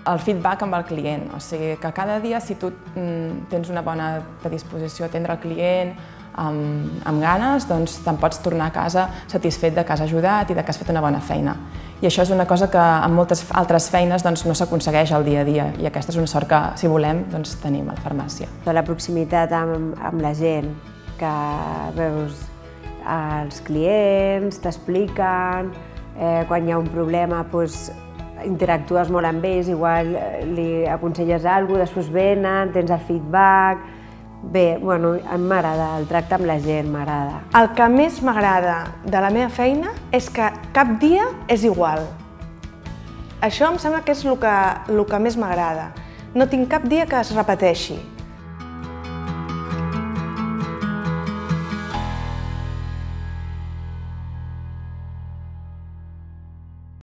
el feedback amb el client, o sigui que cada dia si tu tens una bona predisposició a atendre el client amb ganes, doncs te'n pots tornar a casa satisfet de que has ajudat i de que has fet una bona feina. I això és una cosa que en moltes altres feines no s'aconsegueix al dia a dia i aquesta és una sort que, si volem, tenim a la farmàcia. La proximitat amb la gent, que veus els clients, t'expliquen, quan hi ha un problema interactues molt amb ells, igual li aconselles alguna cosa, després venen, tens el feedback. Bé, m'agrada, el tracte amb la gent m'agrada. El que més m'agrada de la meva feina és que cap dia és igual. Això em sembla que és el que més m'agrada. No tinc cap dia que es repeteixi.